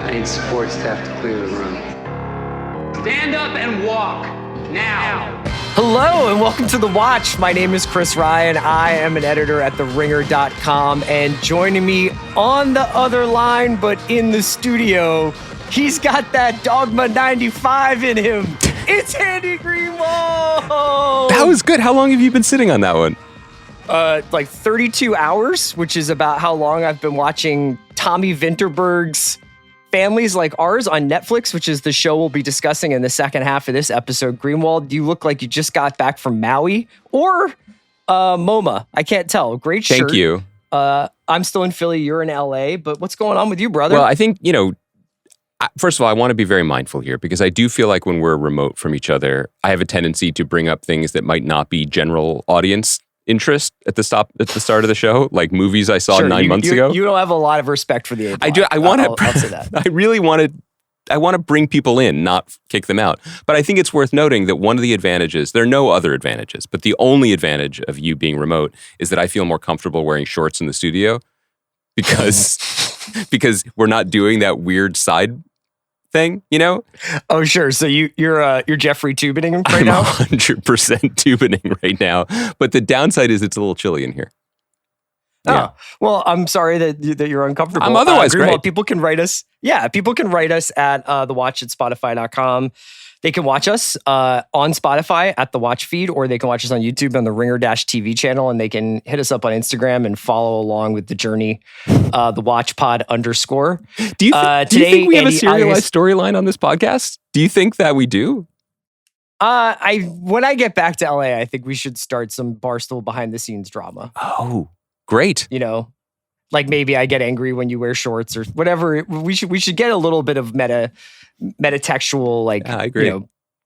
I need support staff to clear the room. Stand up and walk, now. Hello and welcome to The Watch. My name is Chris Ryan. I am an editor at TheRinger.com, and joining me on the other line, but in the studio, he's got that Dogma 95 in him. It's Andy Greenwald. That was good. How long have you been sitting on that one? Like 32 hours, which is about how long I've been watching Tommy Vinterberg's Families Like Ours on Netflix, which is the show we'll be discussing in the second half of this episode. Greenwald, you look like you just got back from Maui or MoMA. I can't tell. Great shirt. Thank you. I'm still in Philly. You're in LA. But what's going on with you, brother? Well, I think, first of all, I want to be very mindful here because I do feel like when we're remote from each other, I have a tendency to bring up things that might not be general audience interest at the start of the show, like movies I saw 9 months ago. You don't have a lot of respect for the A-block. I do. I'll say that. I really want to bring people in, not kick them out. But I think it's worth noting that one of the advantages, there are no other advantages, but the only advantage of you being remote is that I feel more comfortable wearing shorts in the studio because we're not doing that weird side thing, Oh, sure. So you're Jeffrey Tubening right now? I'm 100% tubening right now. But the downside is it's a little chilly in here. Yeah. Oh, well, I'm sorry that you're uncomfortable. I'm otherwise great. People can write us. Yeah, people can write us at thewatch@spotify.com. They can watch us on Spotify at The Watch feed, or they can watch us on YouTube on the Ringer-TV channel, and they can hit us up on Instagram and follow along with the journey, the Watch Pod _. Do you think we have a serialized storyline on this podcast? Do you think that we do? When I get back to LA, I think we should start some Barstool behind the scenes drama. Oh, great. Like maybe I get angry when you wear shorts or whatever. We should get a little bit of metatextual, I agree.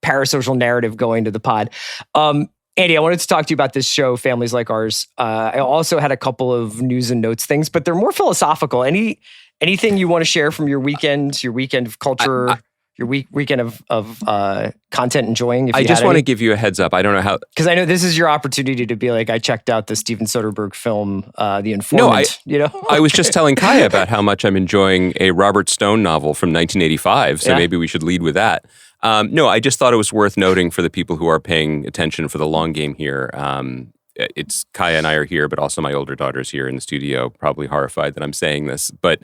Parasocial narrative going to the pod. Andy, I wanted to talk to you about this show, Families Like Ours. I also had a couple of news and notes things, but they're more philosophical. Anything you want to share from your weekend of culture? Your weekend of content enjoying. I just want to give you a heads up. I don't know how, because I know this is your opportunity to be like, I checked out the Steven Soderbergh film, The Informant. I was just telling Kaya about how much I'm enjoying a Robert Stone novel from 1985. So maybe we should lead with that. No, I just thought it was worth noting for the people who are paying attention for the long game here. It's Kaya and I are here, but also my older daughter's here in the studio, probably horrified that I'm saying this, but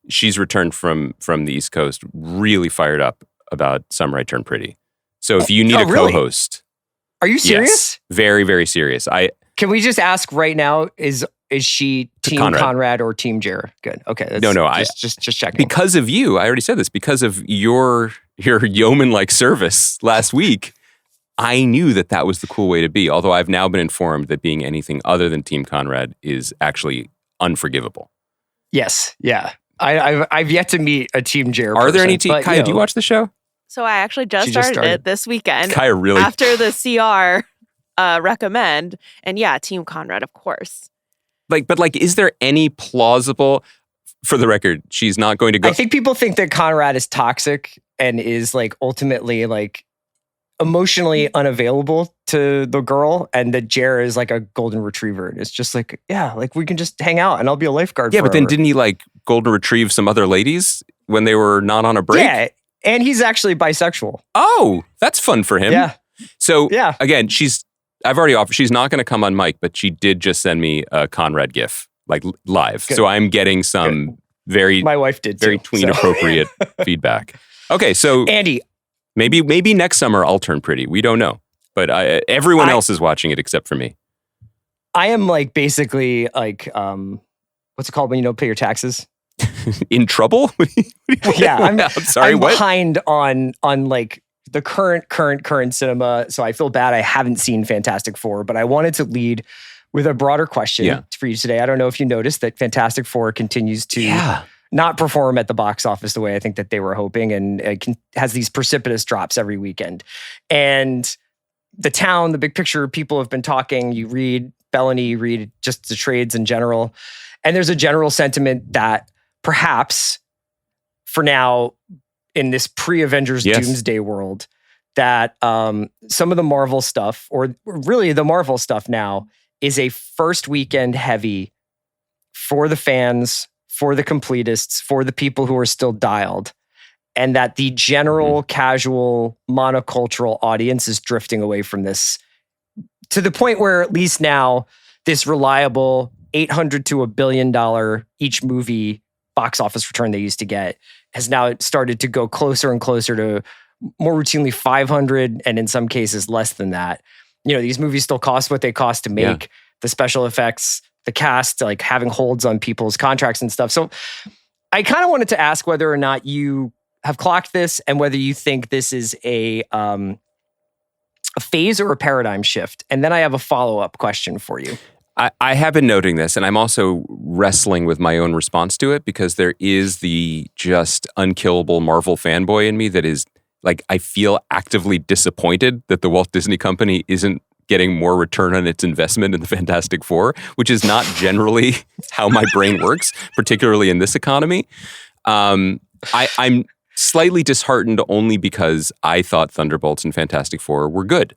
she's returned from the East Coast really fired up about Summer I Turned Pretty. So if you need a co-host. Are you serious? Yes, very, very serious. Can we just ask right now, is she Team Conrad or Team Jer? Good. Okay. No. Just checking. Because of you, I already said this, because of your yeoman-like service last week, I knew that was the cool way to be. Although I've now been informed that being anything other than Team Conrad is actually unforgivable. Yes. Yeah. I've yet to meet a Team Jer. Are there any team? Kaya, do you watch the show? So I actually just started it this weekend. Kaya really? After the CR recommend. And yeah, Team Conrad, of course. But is there any plausible, for the record, she's not going to go. I think people think that Conrad is toxic and is ultimately emotionally unavailable to the girl, and that Jer is like a golden retriever. And it's just we can just hang out and I'll be a lifeguard forever. But then didn't he golden retrieve some other ladies when they were not on a break? Yeah, and he's actually bisexual. Oh, that's fun for him. Yeah. So again, I've already offered, she's not going to come on mic, but she did just send me a Conrad GIF, live. Good. So I'm getting some my wife did very tween appropriate feedback. Okay, so Andy, maybe next summer I'll turn pretty. We don't know, but everyone else is watching it except for me. I am basically what's it called when you don't pay your taxes? In trouble? Yeah, I'm sorry. I'm what? behind on the current cinema, so I feel bad I haven't seen Fantastic Four, but I wanted to lead with a broader question for you today. I don't know if you noticed that Fantastic Four continues to not perform at the box office the way I think that they were hoping, and has these precipitous drops every weekend. And the big picture, people have been talking. You read Bellany, you read just the trades in general, and there's a general sentiment that perhaps for now, in this pre-Avengers Doomsday world, that some of the Marvel stuff, or really the Marvel stuff now, is a first weekend heavy for the fans, for the completists, for the people who are still dialed. and that the general casual monocultural audience is drifting away from this to the point where at least now this reliable $800 to $1 billion each movie box office return they used to get has now started to go closer and closer to more routinely 500, and in some cases less than that. You know, these movies still cost what they cost to make. Yeah. The special effects, the cast, like having holds on people's contracts and stuff. So I kind of wanted to ask whether or not you have clocked this and whether you think this is a phase or a paradigm shift. And then I have a follow-up question for you. I have been noting this, and I'm also wrestling with my own response to it because there is the just unkillable Marvel fanboy in me that is like, I feel actively disappointed that the Walt Disney Company isn't getting more return on its investment in the Fantastic Four, which is not generally how my brain works, particularly in this economy. I'm slightly disheartened only because I thought Thunderbolts and Fantastic Four were good.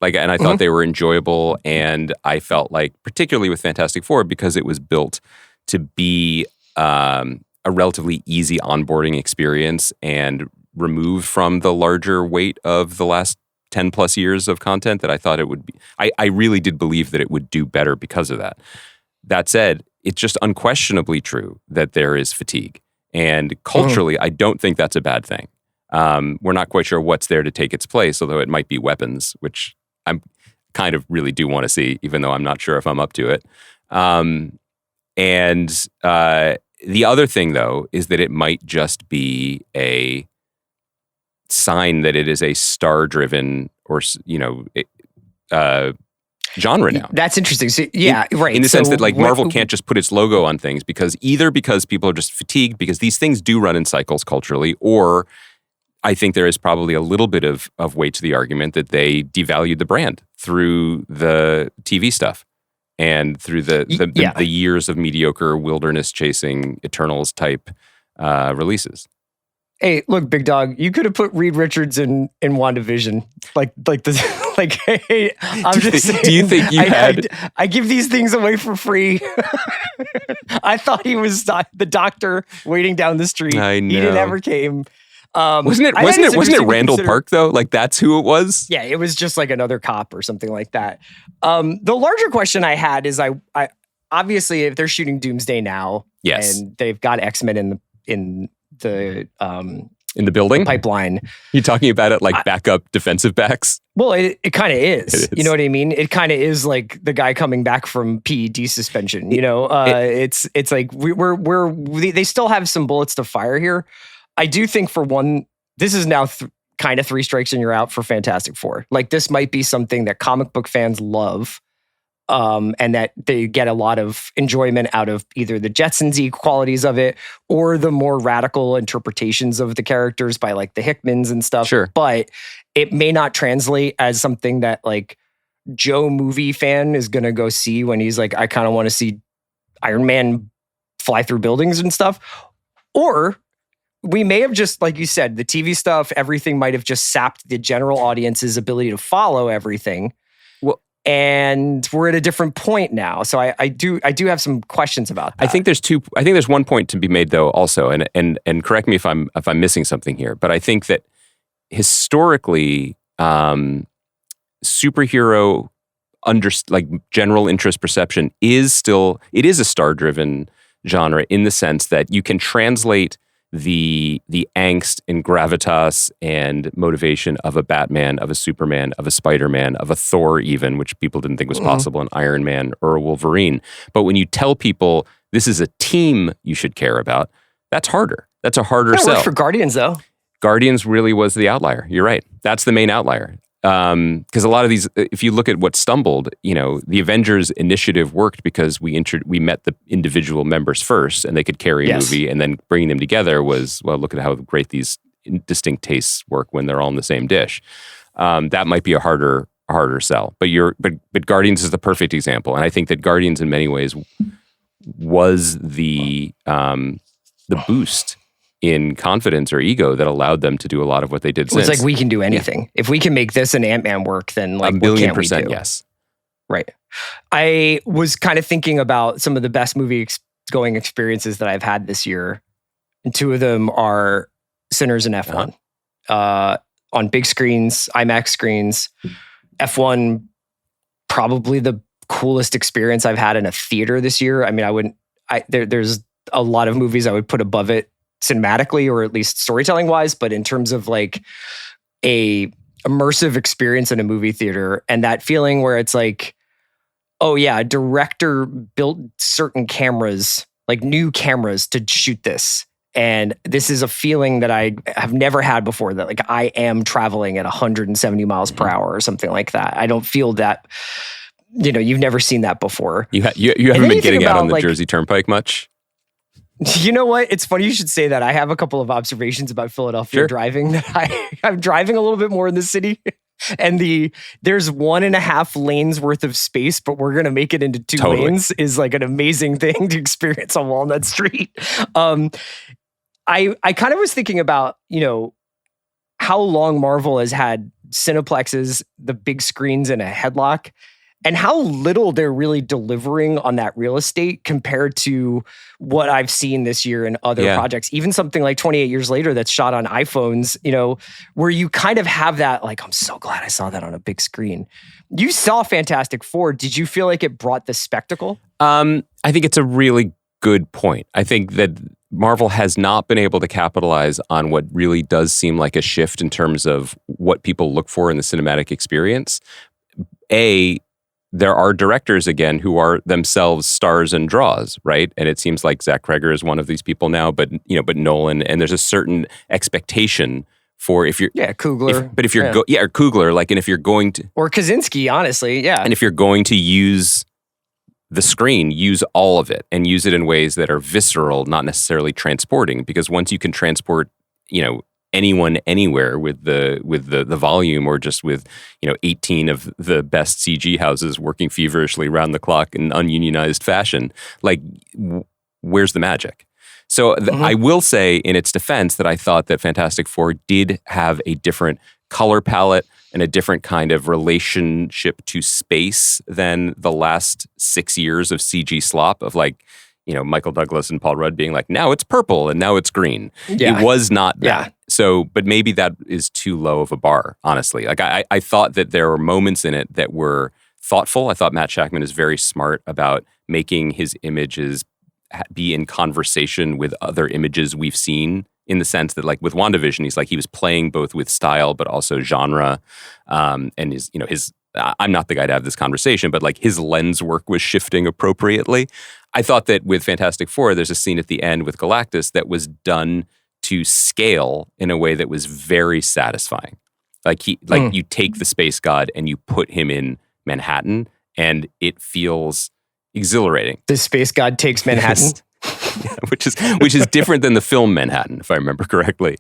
And I thought they were enjoyable, and I felt like, particularly with Fantastic Four, because it was built to be a relatively easy onboarding experience and removed from the larger weight of the last 10 plus years of content, that I thought it would be. I really did believe that it would do better because of that. That said, it's just unquestionably true that there is fatigue. And culturally, I don't think that's a bad thing. We're not quite sure what's there to take its place, although it might be weapons, which I'm kind of really do want to see, even though I'm not sure if I'm up to it. And the other thing, though, is that it might just be a sign that it is a star-driven or, genre now. That's interesting. So, yeah, right. In the sense that Marvel can't just put its logo on things because people are just fatigued because these things do run in cycles culturally, or I think there is probably a little bit of weight to the argument that they devalued the brand through the TV stuff and through the years of mediocre wilderness chasing Eternals type releases. Hey, look, big dog, you could have put Reed Richards in WandaVision. Hey, I'm just saying. Do you think you had? I give these things away for free. I thought he was the doctor waiting down the street. I know. He never came. Wasn't it Randall Park though? Like that's who it was? Yeah, it was just like another cop or something like that. The larger question I had is I obviously if they're shooting Doomsday now, yes, and they've got X-Men in the building pipeline. You're talking about it like backup defensive backs? Well, it kind of is. You know what I mean? It kind of is like the guy coming back from PED suspension. It's like they still have some bullets to fire here. I do think for one, this is now kind of 3 strikes and you're out for Fantastic Four. Like this might be something that comic book fans love. And that they get a lot of enjoyment out of either the Jetsons-y qualities of it or the more radical interpretations of the characters by like the Hickmans and stuff. Sure. But it may not translate as something that like Joe movie fan is going to go see when he's like, I kind of want to see Iron Man fly through buildings and stuff. Or we may have just, like you said, the TV stuff, everything might have just sapped the general audience's ability to follow everything. And we're at a different point now. So I do have some questions about that. I think there's one point to be made though also, and correct me if I'm missing something here, but I think that historically superhero general interest perception is a star-driven genre in the sense that you can translate the angst and gravitas and motivation of a Batman, of a Superman, of a Spider-Man, of a Thor even, which people didn't think was possible, an Iron Man or a Wolverine. But when you tell people this is a team you should care about, that's harder. That's a harder sell. That worked for Guardians though. Guardians really was the outlier. You're right. That's the main outlier. Because a lot of these, if you look at what stumbled, the Avengers initiative worked because we met the individual members first, and they could carry a movie, and then bringing them together was, well, look at how great these distinct tastes work when they're all in the same dish. That might be a harder sell. But Guardians is the perfect example, and I think that Guardians in many ways was the boost in confidence or ego that allowed them to do a lot of what they did since. It's like we can do anything. Yeah. If we can make this and Ant-Man work, then like 1,000,000% what can't we do? yes. Right. I was kind of thinking about some of the best movie going experiences that I've had this year. And 2 of them are Sinners and F1 on big screens, IMAX screens. F1, probably the coolest experience I've had in a theater this year. I mean, there's a lot of movies I would put above it cinematically or at least storytelling wise, but in terms of like a immersive experience in a movie theater and that feeling where it's like, oh yeah, a director built certain cameras, like new cameras to shoot this. And this is a feeling that I have never had before, that like I am traveling at 170 miles per hour or something like that. I don't feel that, you've never seen that before. You haven't been getting out on the Jersey Turnpike much? You know what? It's funny you should say that. I have a couple of observations about Philadelphia driving. I'm driving a little bit more in the city. And there's 1.5 lanes worth of space, but we're going to make it into 2 lanes is like an amazing thing to experience on Walnut Street. I kind of was thinking about, how long Marvel has had Cineplexes, the big screens in a headlock, and how little they're really delivering on that real estate compared to what I've seen this year in other projects. Even something like 28 Years Later that's shot on iPhones, where you kind of have that, like, I'm so glad I saw that on a big screen. You saw Fantastic Four. Did you feel like it brought the spectacle? I think it's a really good point. I think that Marvel has not been able to capitalize on what really does seem like a shift in terms of what people look for in the cinematic experience. There are directors, again, who are themselves stars and draws, right? And it seems like Zach Cregger is one of these people now, but Nolan, and there's a certain expectation for if you're... Yeah, Coogler. Or Coogler, like, and if you're going to... Or Kaczynski, honestly, yeah. And if you're going to use the screen, use all of it and use it in ways that are visceral, not necessarily transporting, because once you can transport, anyone anywhere with the volume, or just with 18 of the best CG houses working feverishly around the clock in ununionized fashion, like where's the magic? So I will say in its defense that I thought that Fantastic Four did have a different color palette and a different kind of relationship to space than the last 6 years of CG slop of like, Michael Douglas and Paul Rudd being like, now it's purple and now it's green. Yeah. It was not that. Yeah. So, but maybe that is too low of a bar, honestly. Like I thought that there were moments in it that were thoughtful. I thought Matt Shakman is very smart about making his images be in conversation with other images we've seen, in the sense that, like with WandaVision, he was playing both with style but also genre, and his I'm not the guy to have this conversation, but like his lens work was shifting appropriately. I thought that with Fantastic Four, there's a scene at the end with Galactus that was done to scale in a way that was very satisfying. You take the space god and you put him in Manhattan, and it feels exhilarating. The space god takes Manhattan. Yeah, which is different than the film Manhattan, if I remember correctly.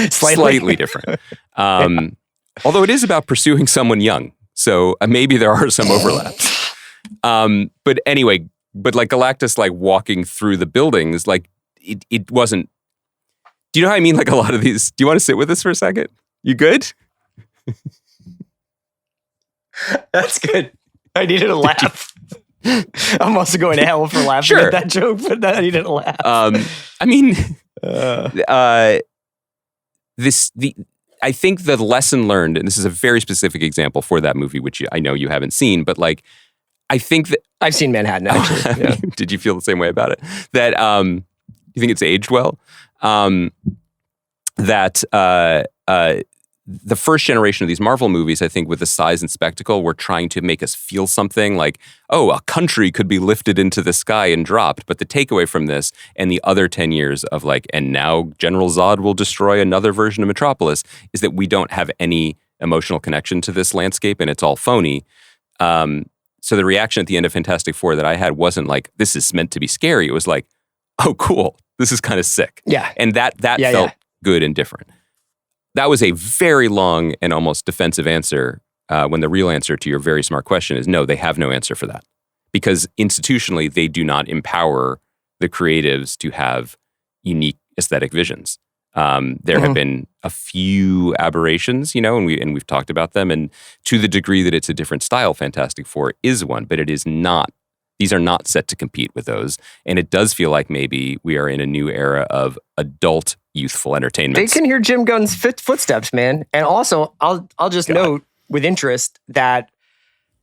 Slightly different. Although it is about pursuing someone young, so maybe there are some overlaps. But anyway, like Galactus, like walking through the buildings, like it wasn't. Do you know how I mean? Like a lot of these. Do you want to sit with us for a second? You good? That's good. I needed a laugh. I'm also going to hell for laughing at that joke, but I needed a laugh. I think the lesson learned, and this is a very specific example for that movie, which I know you haven't seen, but like, I think that I've seen Manhattan actually. Yeah. Did you feel the same way about it? That you think it's aged well? The first generation of these Marvel movies, I think, with the size and spectacle, were trying to make us feel something like, oh, a country could be lifted into the sky and dropped. But the takeaway from this and the other 10 years of like, and now General Zod will destroy another version of Metropolis, is that we don't have any emotional connection to this landscape and it's all phony. So the reaction at the end of Fantastic Four that I had wasn't like, this is meant to be scary. It was like, oh, cool. This is kind of sick. Yeah. And that felt good and different. That was a very long and almost defensive answer, when the real answer to your very smart question is no, they have no answer for that. Because institutionally, they do not empower the creatives to have unique aesthetic visions. There have been a few aberrations, and we've talked about them. And to the degree that it's a different style, Fantastic Four is one, but it is not. These are not set to compete with those. And it does feel like maybe we are in a new era of adult youthful entertainment. They can hear Jim Gunn's footsteps, man. And also, I'll just note with interest that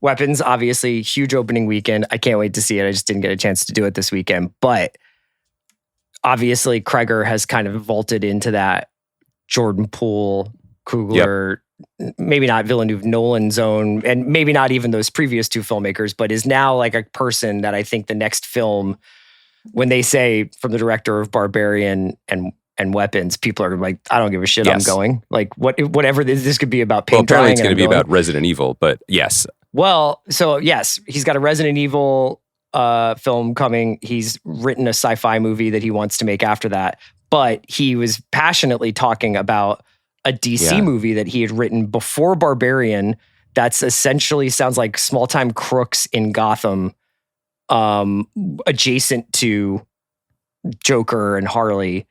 Weapons, obviously, huge opening weekend. I can't wait to see it. I just didn't get a chance to do it this weekend. But obviously, Kreger has kind of vaulted into that Jordan Poole, Coogler, maybe not Villeneuve Nolan zone, and maybe not even those previous two filmmakers, but is now like a person that I think the next film, when they say from the director of Barbarian and Weapons, people are like, I don't give a shit, I'm going. Like whatever this could be about paint drying. Apparently it's going to be about Resident Evil, but yes. Well, so yes, he's got a Resident Evil film coming. He's written a sci-fi movie that he wants to make after that. But he was passionately talking about a DC movie that he had written before Barbarian that's essentially sounds like small-time crooks in Gotham, adjacent to Joker and Harley.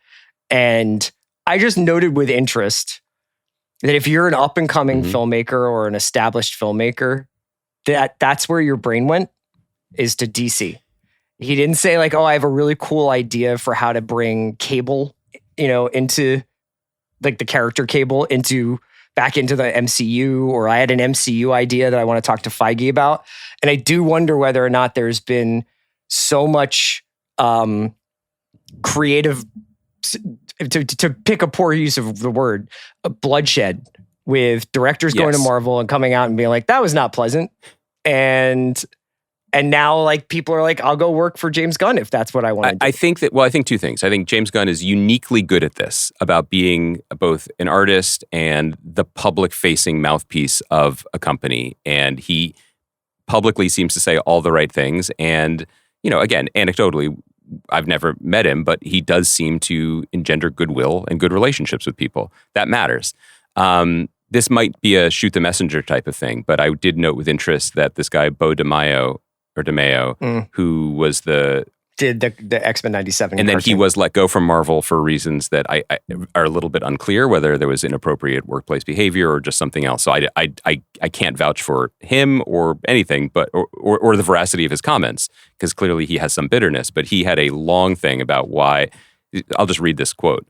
And I just noted with interest that if you're an up-and-coming filmmaker or an established filmmaker, that's where your brain went, is to DC. He didn't say like, oh, I have a really cool idea for how to bring Cable, into like the character Cable back into the MCU, or I had an MCU idea that I want to talk to Feige about. And I do wonder whether or not there's been so much creative, to pick a poor use of the word, bloodshed with directors going to Marvel and coming out and being like, that was not pleasant. And now, like, people are like, I'll go work for James Gunn if that's what I want to do. I think two things. I think James Gunn is uniquely good at this, about being both an artist and the public-facing mouthpiece of a company. And he publicly seems to say all the right things. And, again, anecdotally, I've never met him, but he does seem to engender goodwill and good relationships with people. That matters. This might be a shoot the messenger type of thing, but I did note with interest that this guy, Beau DeMaio, who was did the X-Men 97. And then he was let go from Marvel for reasons that I are a little bit unclear, whether there was inappropriate workplace behavior or just something else. So I can't vouch for him or anything, but or the veracity of his comments, because clearly he has some bitterness. But he had a long thing about why. I'll just read this quote.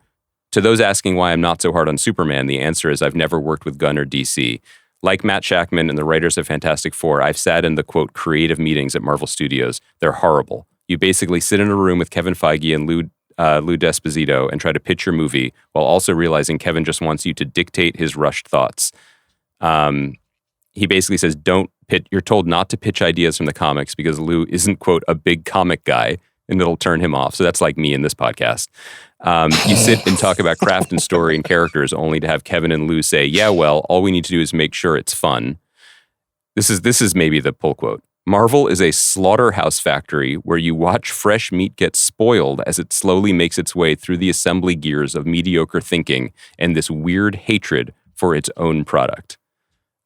To those asking why I'm not so hard on Superman, the answer is I've never worked with Gunn or DC. Like Matt Shackman and the writers of Fantastic Four, I've sat in the, quote, creative meetings at Marvel Studios. They're horrible. You basically sit in a room with Kevin Feige and Lou D'Esposito and try to pitch your movie while also realizing Kevin just wants you to dictate his rushed thoughts. He basically says, you're told not to pitch ideas from the comics because Lou isn't, quote, a big comic guy, and it'll turn him off. So that's like me in this podcast. You sit and talk about craft and story and characters only to have Kevin and Lou say, yeah, well, all we need to do is make sure it's fun. This is maybe the pull quote. Marvel is a slaughterhouse factory where you watch fresh meat get spoiled as it slowly makes its way through the assembly gears of mediocre thinking and this weird hatred for its own product.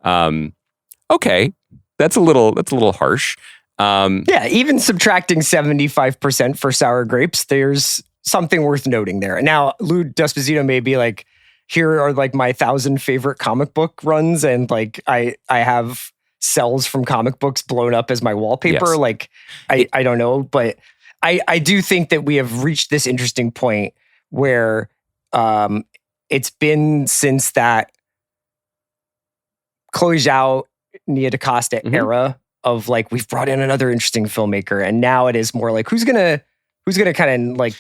Okay, that's a little harsh. Even subtracting 75% for sour grapes, there's something worth noting there. Now, Lou D'Esposito may be like, here are like my 1,000 favorite comic book runs, and like I have cells from comic books blown up as my wallpaper. Yes. Like I don't know, but I do think that we have reached this interesting point where it's been since that Chloe Zhao, Nia DaCosta era of like, we've brought in another interesting filmmaker, and now it is more like who's gonna kind of like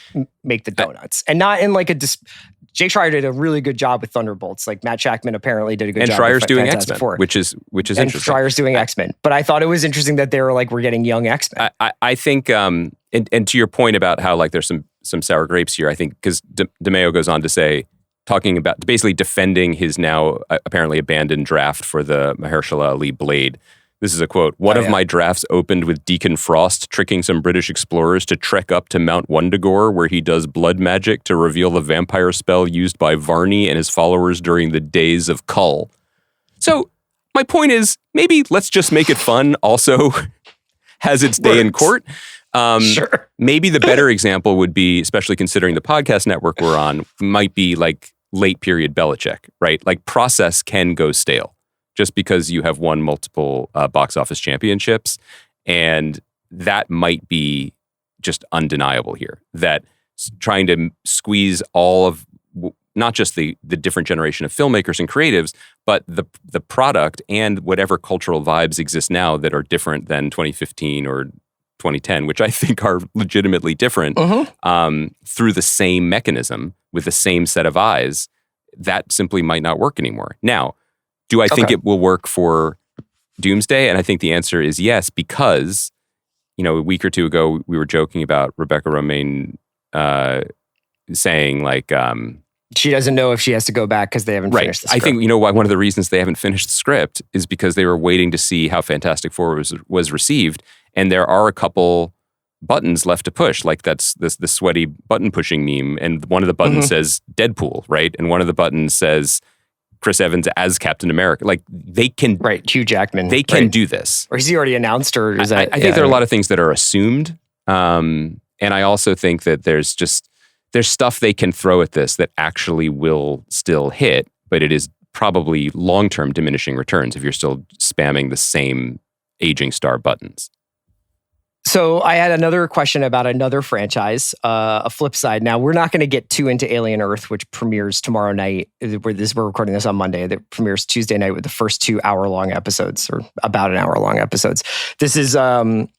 make the donuts, and not in like a Jake Schreier did a really good job with Thunderbolts. Like Matt Shackman apparently did a good job. And Schreier's doing X-Men, which is interesting. And Schreier's doing X-Men, but I thought it was interesting that they were like, we're getting young X-Men. I think, and to your point about how like there's some sour grapes here, I think because DeMeo goes on to say, talking about basically defending his now apparently abandoned draft for the Mahershala Ali Blade. This is a quote. One of my drafts opened with Deacon Frost tricking some British explorers to trek up to Mount Wundagore, where he does blood magic to reveal the vampire spell used by Varney and his followers during the days of Kull. So my point is, maybe let's just make it fun also has its day in court. Sure. Maybe the better example would be, especially considering the podcast network we're on, might be like late period Belichick, right? Like process can go stale just because you have won multiple box office championships. And that might be just undeniable here, that trying to squeeze all of not just the different generation of filmmakers and creatives, but the product and whatever cultural vibes exist now that are different than 2015 or 2010, which I think are legitimately different through the same mechanism with the same set of eyes, that simply might not work anymore. Now, do I think it will work for Doomsday? And I think the answer is yes, because, a week or two ago, we were joking about Rebecca Romijn saying like... she doesn't know if she has to go back because they haven't finished the script. I think, why one of the reasons they haven't finished the script is because they were waiting to see how Fantastic Four was received. And there are a couple buttons left to push, like that's the sweaty button pushing meme. And one of the buttons says Deadpool, right? And one of the buttons says Chris Evans as Captain America. Like they can... Right, Hugh Jackman. They can do this. Or is he already announced, or is that... I think there are a lot of things that are assumed. And I also think that there's stuff they can throw at this that actually will still hit, but it is probably long-term diminishing returns if you're still spamming the same aging star buttons. So I had another question about another franchise, a flip side. Now, we're not going to get too into Alien Earth, which premieres tomorrow night. We're recording this on Monday. That premieres Tuesday night with the first 2 hour-long episodes, or about an hour-long episodes. This is from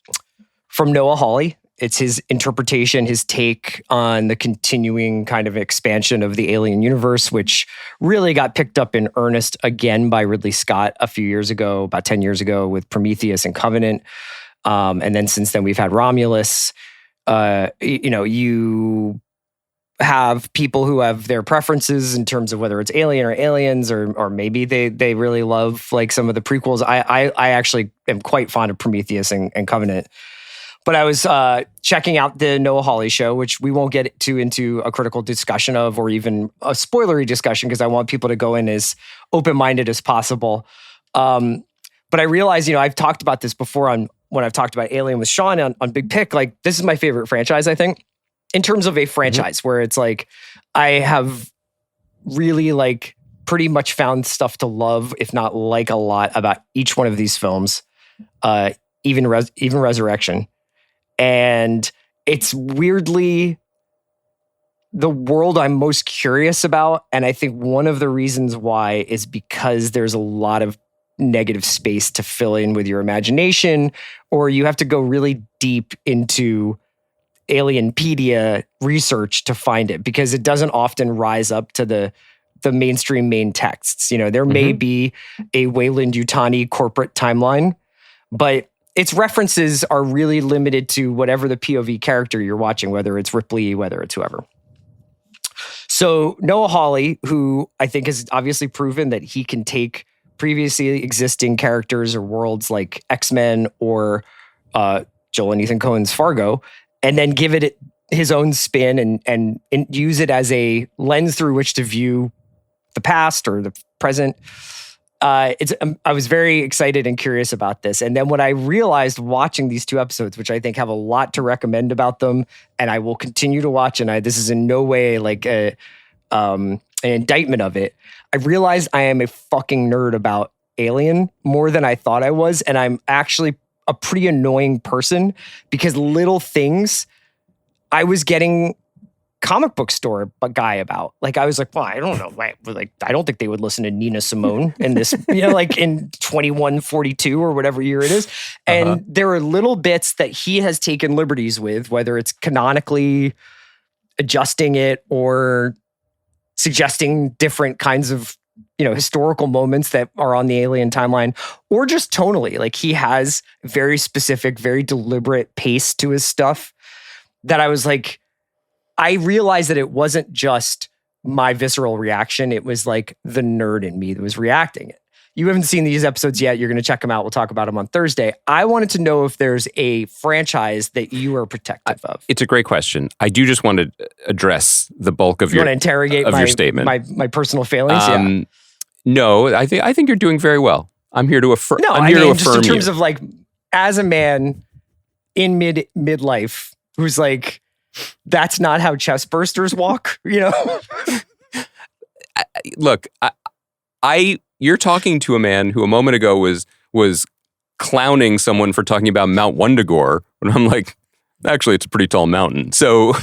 Noah Hawley. It's his interpretation, his take on the continuing kind of expansion of the Alien universe, which really got picked up in earnest again by Ridley Scott a few years ago, about 10 years ago, with Prometheus and Covenant. And then since then, we've had Romulus. You have people who have their preferences in terms of whether it's Alien or Aliens, or maybe they really love like some of the prequels. I actually am quite fond of Prometheus and Covenant. But I was checking out the Noah Hawley show, which we won't get into a critical discussion of, or even a spoilery discussion, because I want people to go in as open-minded as possible. But I realized, I've talked about this before when I've talked about Alien with Sean on Big Pick. Like, this is my favorite franchise, I think, in terms of a franchise where it's like, I have really like pretty much found stuff to love, if not like a lot, about each one of these films, even Resurrection. And it's weirdly the world I'm most curious about. And I think one of the reasons why is because there's a lot of negative space to fill in with your imagination, or you have to go really deep into Alienpedia research to find it, because it doesn't often rise up to the mainstream main texts. There may be a Weyland-Yutani corporate timeline, but its references are really limited to whatever the POV character you're watching, whether it's Ripley, whether it's whoever. So Noah Hawley, who I think has obviously proven that he can take previously existing characters or worlds like X-Men or Joel and Ethan Coen's Fargo, and then give it his own spin and use it as a lens through which to view the past or the present. I was very excited and curious about this. And then when I realized watching these 2 episodes, which I think have a lot to recommend about them, and I will continue to watch, and this is in no way like an indictment of it, I realized I am a fucking nerd about Alien more than I thought I was. And I'm actually a pretty annoying person, because little things I was getting comic book store guy about. Like, I was like, well, I don't know. Like, I don't think they would listen to Nina Simone in this, like in 2142 or whatever year it is. And there are little bits that he has taken liberties with, whether it's canonically adjusting it or suggesting different kinds of, historical moments that are on the Alien timeline, or just tonally. Like, he has very specific, very deliberate pace to his stuff that I was like, I realized that it wasn't just my visceral reaction. It was like the nerd in me that was reacting it. You haven't seen these episodes yet. You're going to check them out. We'll talk about them on Thursday. I wanted to know if there's a franchise that you are protective of. It's a great question. I do just want to address the bulk of your statement. My personal failings. No, I think you're doing very well. I'm here to affirm. No, I mean, just in terms of like, as a man in midlife who's like, that's not how chest bursters walk, Look, you're talking to a man who a moment ago was clowning someone for talking about Mount Wundagore, when I'm like, actually, it's a pretty tall mountain. So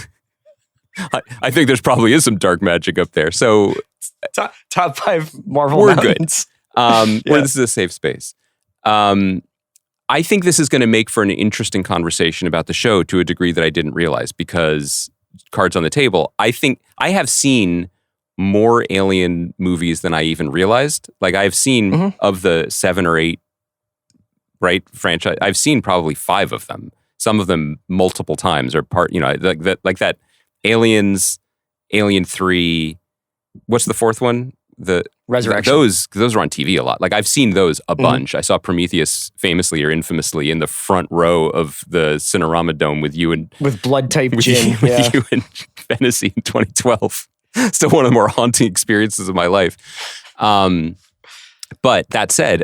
I think there's probably is some dark magic up there. So top 5 Marvel we're mountains. good. Where this is a safe space. I think this is going to make for an interesting conversation about the show to a degree that I didn't realize, because cards on the table, I think I have seen more Alien movies than I even realized. Like I've seen of the 7 or 8 franchise, I've seen probably 5 of them. Some of them multiple times, or part, like that Aliens, Alien 3. What's the 4th one? The Resurrection. Those are on TV a lot. Like I've seen those a bunch. I saw Prometheus famously or infamously in the front row of the Cinerama Dome with you and blood type with gin. With you and Fantasy in 2012. Still one of the more haunting experiences of my life. But that said,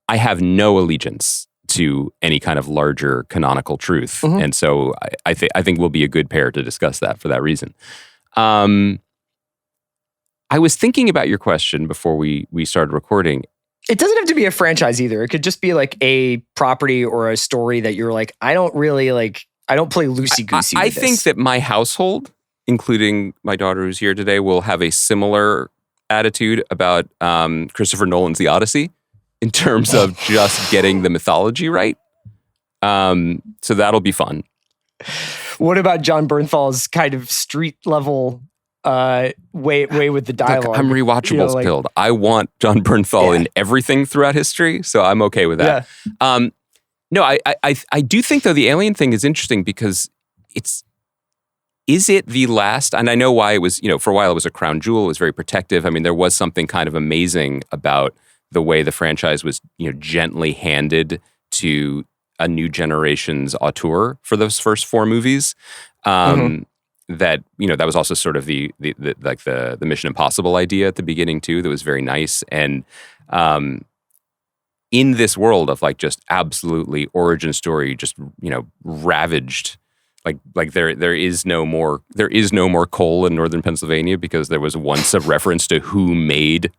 I have no allegiance to any kind of larger canonical truth, and so I think we'll be a good pair to discuss that for that reason. I was thinking about your question before we started recording. It doesn't have to be a franchise either. It could just be like a property or a story that you're like, I don't play loosey-goosey I think that my household, including my daughter who's here today, will have a similar attitude about Christopher Nolan's The Odyssey in terms of just getting the mythology right. So that'll be fun. What about John Bernthal's kind of street level way with the dialogue? Look, I'm rewatchables pilled. I want John Bernthal in everything throughout history, so I'm okay with that. Yeah. No, I do think though the Alien thing is interesting because is it the last? And I know why it was. For a while it was a crown jewel. It was very protective. I mean, there was something kind of amazing about the way the franchise was, gently handed to a new generation's auteur for those first 4 movies. That that was also sort of the Mission Impossible idea at the beginning too. That was very nice. And in this world of like just absolutely origin story, just ravaged. Like there is no more coal in northern Pennsylvania because there was once a reference to who made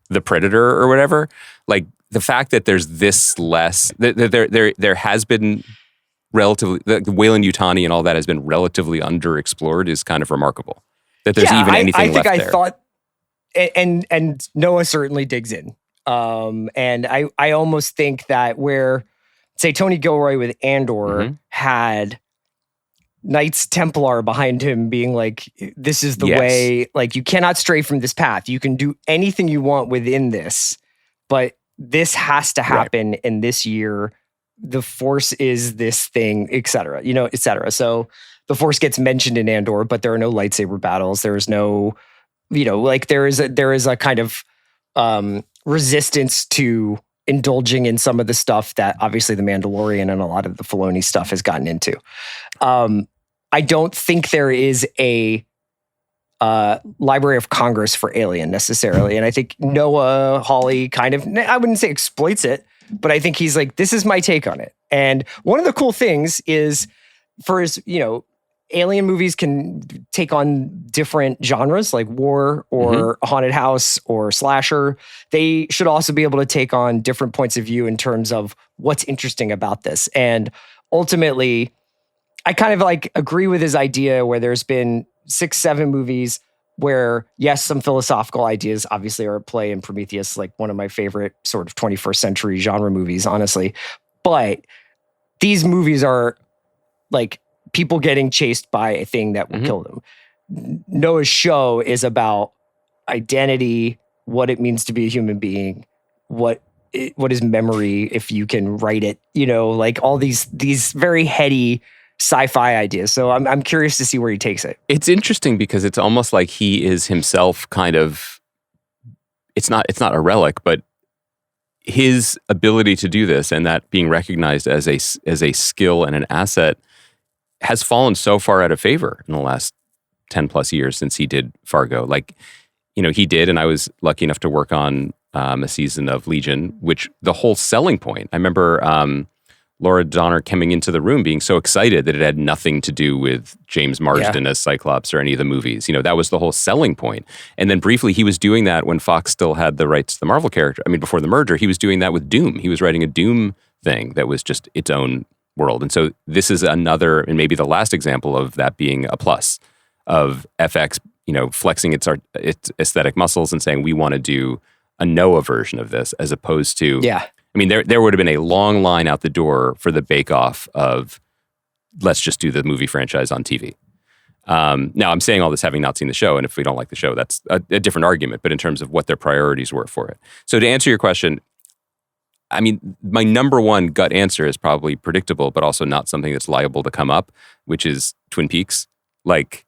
the Predator or whatever. Like the fact that there's this less there has been. Relatively, the Weyland-Yutani and all that has been relatively underexplored is kind of remarkable. That there's even anything left there. I thought, and Noah certainly digs in. And I almost think that where, say, Tony Gilroy with Andor had Knights Templar behind him being like, this is the way, like you cannot stray from this path. You can do anything you want within this, but this has to happen in this year. The Force is this thing, et cetera, et cetera. So the Force gets mentioned in Andor, but there are no lightsaber battles. There is no, there is a kind of resistance to indulging in some of the stuff that obviously the Mandalorian and a lot of the Filoni stuff has gotten into. I don't think there is a Library of Congress for Alien necessarily. And I think Noah Hawley kind of, I wouldn't say exploits it, but I think he's like, this is my take on it. And one of the cool things is for his, Alien movies can take on different genres like war or haunted house or slasher. They should also be able to take on different points of view in terms of what's interesting about this. And ultimately, I kind of like agree with his idea where there's been 6, 7 movies where, yes, some philosophical ideas obviously are at play in Prometheus, like one of my favorite sort of 21st century genre movies, honestly. But these movies are like people getting chased by a thing that will kill them. Noah's show is about identity, what it means to be a human being, what is memory if you can write it, like all these very heady sci-fi ideas. So I'm curious to see where he takes it. It's interesting because it's almost like he is himself kind of, it's not a relic, but his ability to do this and that being recognized as a skill and an asset has fallen so far out of favor in the last 10 plus years since he did Fargo. Like, he did, and I was lucky enough to work on a season of Legion, which the whole selling point, I remember Laura Donner coming into the room being so excited that it had nothing to do with James Marsden as Cyclops or any of the movies. That was the whole selling point. And then briefly, he was doing that when Fox still had the rights to the Marvel character. I mean, before the merger, he was doing that with Doom. He was writing a Doom thing that was just its own world. And so this is another, and maybe the last example of that being a plus. of FX, flexing its aesthetic muscles and saying we want to do a Noah version of this, as opposed to I mean, there would have been a long line out the door for the bake-off of let's just do the movie franchise on TV. Now, I'm saying all this having not seen the show, and if we don't like the show, that's a different argument, but in terms of what their priorities were for it. So to answer your question, I mean, my number one gut answer is probably predictable, but also not something that's liable to come up, which is Twin Peaks. Don't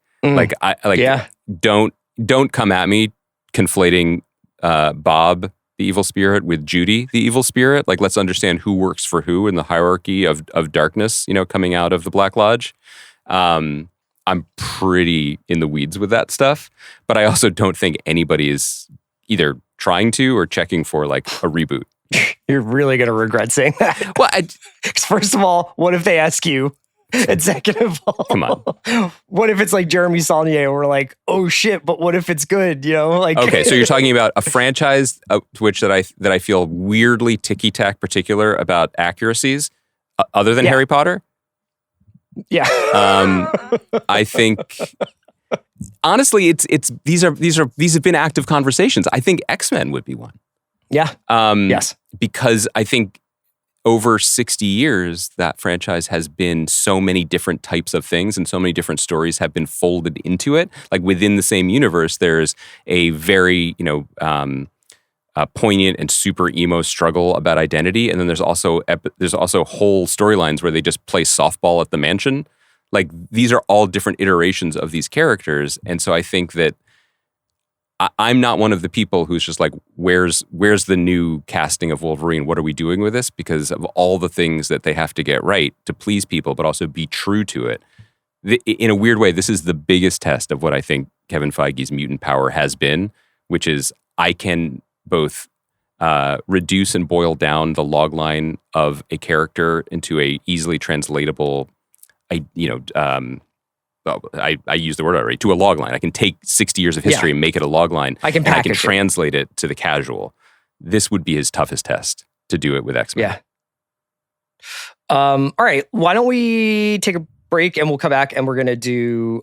come at me conflating Bob, the evil spirit, with Judy, the evil spirit. Like, let's understand who works for who in the hierarchy of darkness, coming out of the Black Lodge. I'm pretty in the weeds with that stuff, but I also don't think anybody is either trying to or checking for like a reboot. You're really going to regret saying that. Well, first of all, what if they ask you? And second of all, come on, what if it's like Jeremy Saulnier? We're like, oh shit, but what if it's good? Okay, so you're talking about a franchise which that I feel weirdly ticky-tack particular about accuracies, other than Harry Potter. Yeah. I think honestly, these have been active conversations. I think X-Men would be one. Yeah. Yes. Because I think over 60 years, that franchise has been so many different types of things, and so many different stories have been folded into it. Like within the same universe, there's a very poignant and super emo struggle about identity, and then there's also whole storylines where they just play softball at the mansion. Like these are all different iterations of these characters, and so I think that I'm not one of the people who's just like, where's the new casting of Wolverine? What are we doing with this? Because of all the things that they have to get right to please people, but also be true to it. In a weird way, this is the biggest test of what I think Kevin Feige's mutant power has been, which is I can both reduce and boil down the log line of a character into a easily translatable, I used the word already, to a log line. I can take 60 years of history and make it a log line. I can translate it to the casual. This would be his toughest test, to do it with X-Men. Yeah. All right. Why don't we take a break and we'll come back and we're going to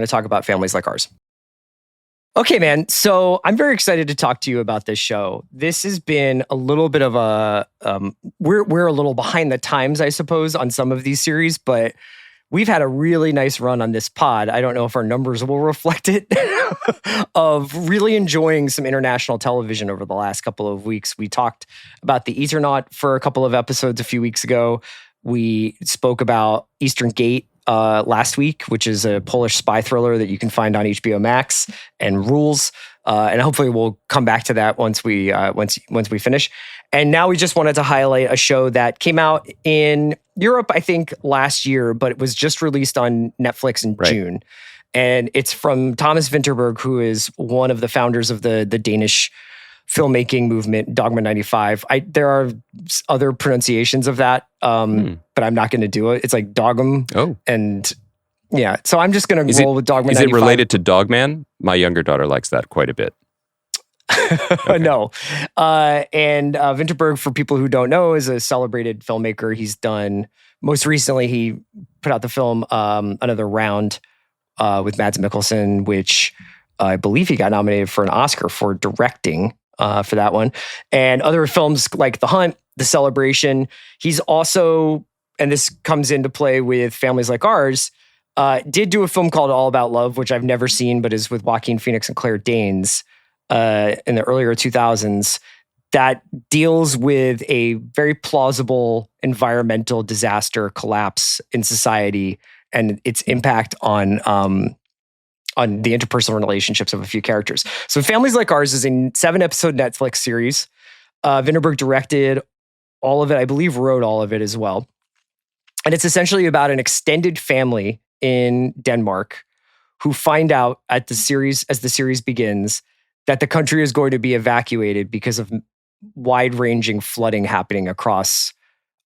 talk about families like ours. Okay, man. So I'm very excited to talk to you about this show. This has been a little bit of a, we're a little behind the times, I suppose, on some of these series, but we've had a really nice run on this pod. I don't know if our numbers will reflect it, of really enjoying some international television over the last couple of weeks. We talked about The Eternaut for a couple of episodes a few weeks ago. We spoke about Eastern Gate last week, which is a Polish spy thriller that you can find on HBO Max, and Rules. And hopefully we'll come back to that once we finish. And now we just wanted to highlight a show that came out in Europe, I think, last year, but it was just released on Netflix in June. And it's from Thomas Vinterberg, who is one of the founders of the Danish filmmaking movement, Dogma 95. There are other pronunciations of that, but I'm not going to do it. It's like Dogm. Oh. And yeah, so I'm just going to roll with Dogma 95. Is it related to Dogman? My younger daughter likes that quite a bit. Okay. No. And Vinterberg, for people who don't know, is a celebrated filmmaker. He's done, most recently, he put out the film Another Round with Mads Mikkelsen, which I believe he got nominated for an Oscar for directing for that one. And other films like The Hunt, The Celebration. He's also, and this comes into play with families like ours, did do a film called All About Love, which I've never seen, but is with Joaquin Phoenix and Claire Danes in the earlier 2000s, that deals with a very plausible environmental disaster collapse in society and its impact on the interpersonal relationships of a few characters. So Families Like Ours is a 7-episode Netflix series. Vinterberg directed all of it, I believe wrote all of it as well. And it's essentially about an extended family in Denmark who find out as the series begins, that the country is going to be evacuated because of wide-ranging flooding happening across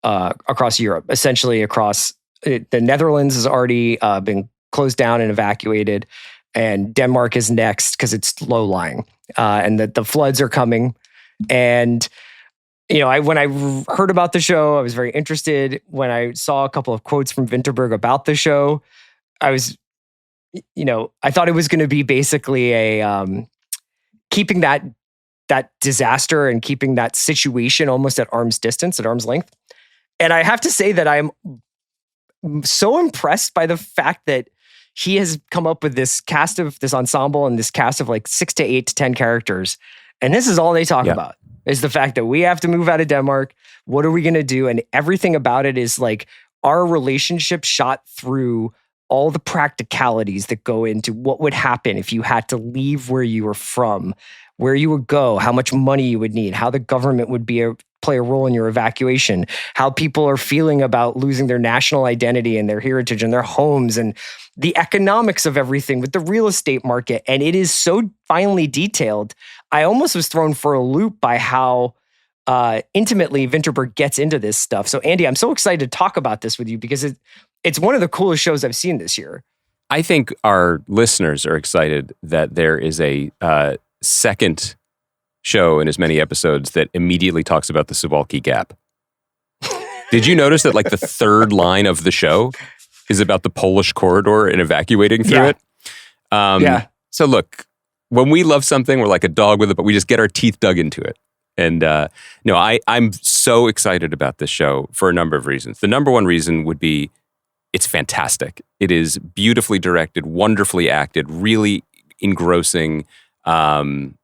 Europe. Essentially, across the Netherlands has already been closed down and evacuated, and Denmark is next because it's low-lying, and the floods are coming. And when I heard about the show, I was very interested. When I saw a couple of quotes from Vinterberg about the show, I was I thought it was going to be basically a keeping that disaster and keeping that situation almost at arm's distance, at arm's length. And I have to say that I'm so impressed by the fact that he has come up with this ensemble and this cast of like 6 to 8 to 10 characters. And this is all they talk about, is the fact that we have to move out of Denmark. What are we going to do? And everything about it is like our relationship shot through all the practicalities that go into what would happen if you had to leave where you were from, where you would go, how much money you would need, how the government would play a role in your evacuation, how people are feeling about losing their national identity and their heritage and their homes, and the economics of everything with the real estate market. And it is so finely detailed. I almost was thrown for a loop by how intimately Vinterberg gets into this stuff. So Andy, I'm so excited to talk about this with you because it's one of the coolest shows I've seen this year. I think our listeners are excited that there is a second show in as many episodes that immediately talks about the Suwalki Gap. Did you notice that like the third line of the show is about the Polish corridor and evacuating through it? So look, when we love something, we're like a dog with it, but we just get our teeth dug into it. And I'm so excited about this show for a number of reasons. The number one reason would be it's fantastic. It is beautifully directed, wonderfully acted, really engrossing, and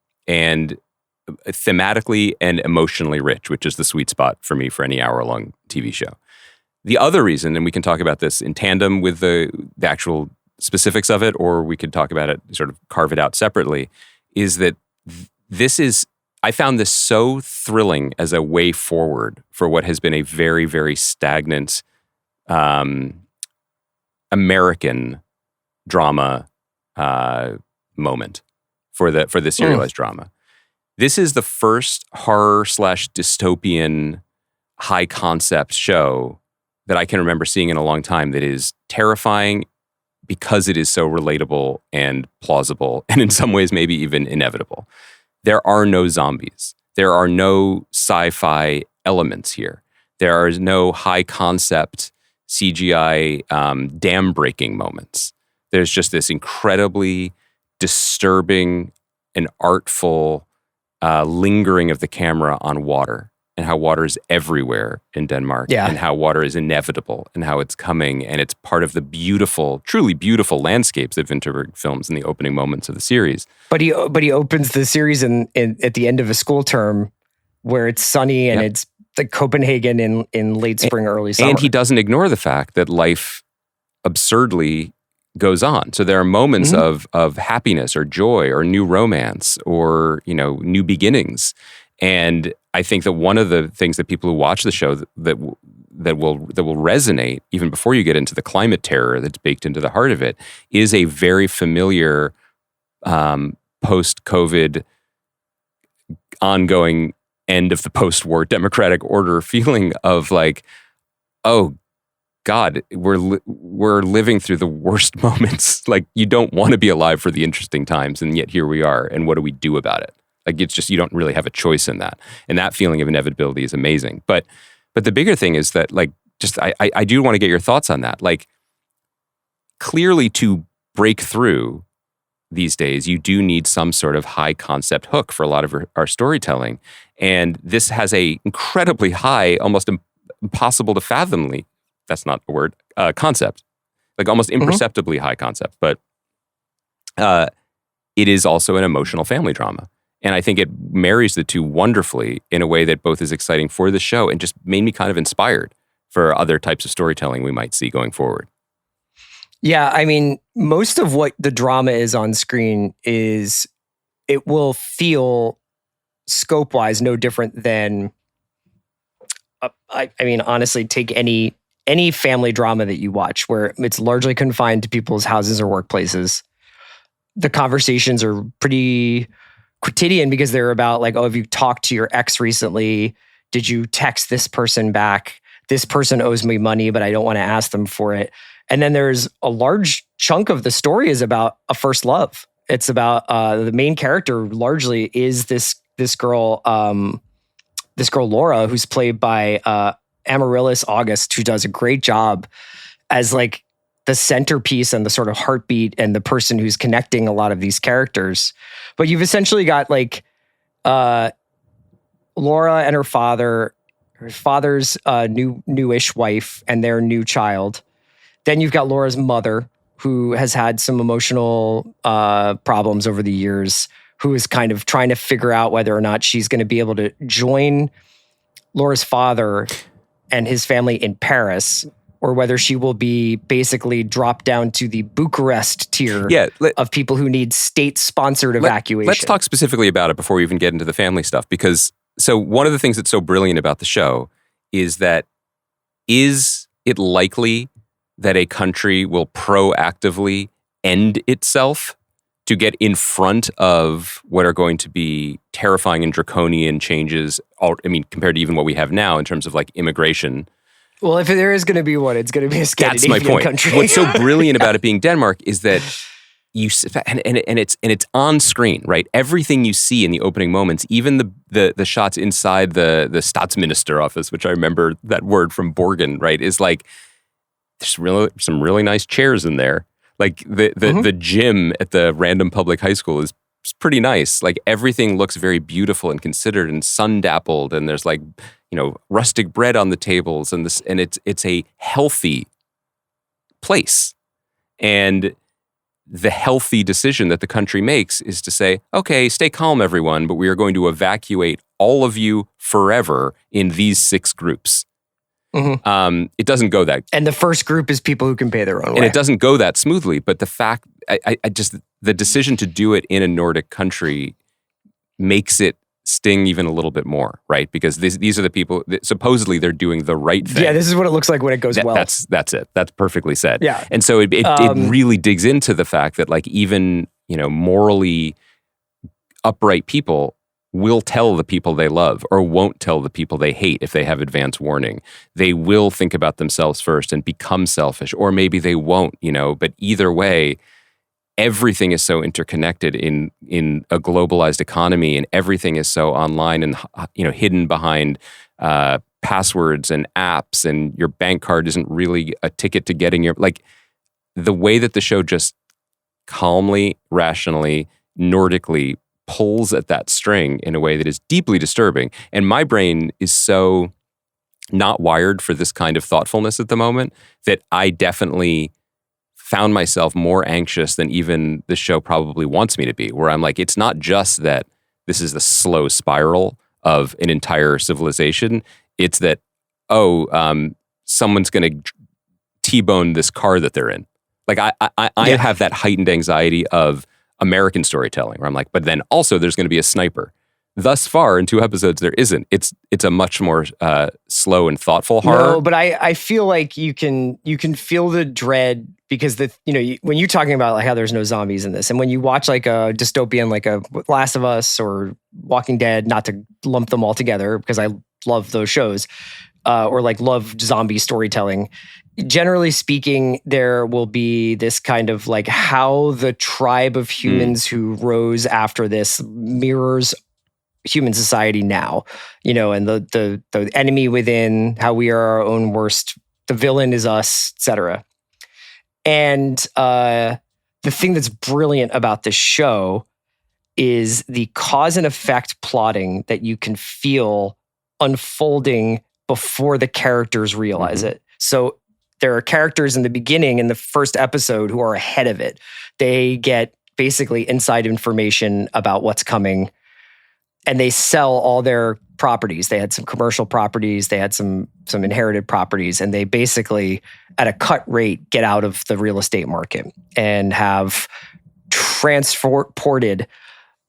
thematically and emotionally rich, which is the sweet spot for me for any hour-long TV show. The other reason, and we can talk about this in tandem with the actual specifics of it, or we could talk about it, sort of carve it out separately, is that I found this so thrilling as a way forward for what has been a very, very stagnant American drama moment for the serialized drama. This is the first horror/dystopian high concept show that I can remember seeing in a long time that is terrifying because it is so relatable and plausible, and in some ways maybe even inevitable. There are no zombies. There are no sci-fi elements here. There is no high concept CGI dam breaking moments. There's just this incredibly disturbing and artful lingering of the camera on water, and how water is everywhere in Denmark, and how water is inevitable, and how it's coming, and it's part of the beautiful, truly beautiful landscapes that Vinterberg films in the opening moments of the series. But he opens the series at the end of a school term where it's sunny and it's like Copenhagen in late spring, early summer. And he doesn't ignore the fact that life absurdly goes on. So there are moments of happiness or joy or new romance or, new beginnings. And I think that one of the things that people who watch the show that will resonate, even before you get into the climate terror that's baked into the heart of it, is a very familiar post-COVID ongoing end of the post-war democratic order feeling of like, oh God, we're living through the worst moments. Like, you don't want to be alive for the interesting times, and yet here we are. And what do we do about it? Like, it's just, you don't really have a choice in that. And that feeling of inevitability is amazing. But the bigger thing is that, like, just I do want to get your thoughts on that. Like, clearly to break through these days, you do need some sort of high concept hook for a lot of our storytelling. And this has a incredibly high, almost impossible to fathomly, that's not a word, concept. Like almost imperceptibly high concept. But it is also an emotional family drama. And I think it marries the two wonderfully in a way that both is exciting for the show and just made me kind of inspired for other types of storytelling we might see going forward. Yeah, I mean, most of what the drama is on screen is, it will feel scope-wise no different than, I mean, honestly, take any family drama that you watch where it's largely confined to people's houses or workplaces. The conversations are pretty quotidian because they're about like, oh, have you talked to your ex recently? Did you text this person back? This person owes me money, but I don't want to ask them for it. And then there's a large chunk of the story is about a first love. It's about the main character largely is this girl Laura, who's played by Amaryllis August, who does a great job as like the centerpiece and the sort of heartbeat and the person who's connecting a lot of these characters. But you've essentially got like Laura and her father's newish wife and their new child. Then you've got Laura's mother, who has had some emotional problems over the years, who is kind of trying to figure out whether or not she's going to be able to join Laura's father and his family in Paris, or whether she will be basically dropped down to the Bucharest tier of people who need state-sponsored evacuation. Let's talk specifically about it before we even get into the family stuff, because so one of the things that's so brilliant about the show is that is it likely that a country will proactively end itself to get in front of what are going to be terrifying and draconian changes, compared to even what we have now in terms of like immigration? Well, if there is going to be one, it's going to be a Scandinavian country. What's so brilliant about it being Denmark is that it's on screen, right? Everything you see in the opening moments, even the shots inside the Statsminister office, which I remember that word from Borgen, right, is like there's some really nice chairs in there. Like the gym at the random public high school is pretty nice. Like everything looks very beautiful and considered and sun dappled, and there's like, rustic bread on the tables, and it's a healthy place. And the healthy decision that the country makes is to say, okay, stay calm, everyone, but we are going to evacuate all of you forever in these 6 groups. It doesn't go that. And the first group is people who can pay their own way. And it doesn't go that smoothly. But the fact, the decision to do it in a Nordic country makes it sting even a little bit more, right? Because these are the people that supposedly they're doing the right thing. Yeah, this is what it looks like when it goes well. That's it. That's perfectly said. Yeah. And so it really digs into the fact that like even, morally upright people will tell the people they love or won't tell the people they hate if they have advance warning. They will think about themselves first and become selfish, or maybe they won't, but either way, everything is so interconnected in a globalized economy, and everything is so online and, hidden behind passwords and apps, and your bank card isn't really a ticket to getting the way that the show just calmly, rationally, Nordically pulls at that string in a way that is deeply disturbing. And my brain is so not wired for this kind of thoughtfulness at the moment that I definitely found myself more anxious than even the show probably wants me to be, where I'm like, it's not just that this is the slow spiral of an entire civilization. It's that, someone's going to T-bone this car that they're in. Like I have that heightened anxiety of American storytelling, where I'm like, but then also there's going to be a sniper. Thus far in 2 episodes, there isn't. It's a much more slow and thoughtful horror. No, but I feel like you can feel the dread because when you're talking about like how there's no zombies in this, and when you watch like a dystopian like a Last of Us or Walking Dead, not to lump them all together because I love those shows, or like love zombie storytelling. Generally speaking, there will be this kind of like how the tribe of humans who rose after this mirrors human society now, and the enemy within, how we are our own worst, the villain is us, etc. And the thing that's brilliant about this show is the cause and effect plotting that you can feel unfolding before the characters realize it. So there are characters in the beginning, in the first episode, who are ahead of it. They get basically inside information about what's coming, and they sell all their properties. They had some commercial properties, they had some inherited properties, and they basically, at a cut rate, get out of the real estate market and have transported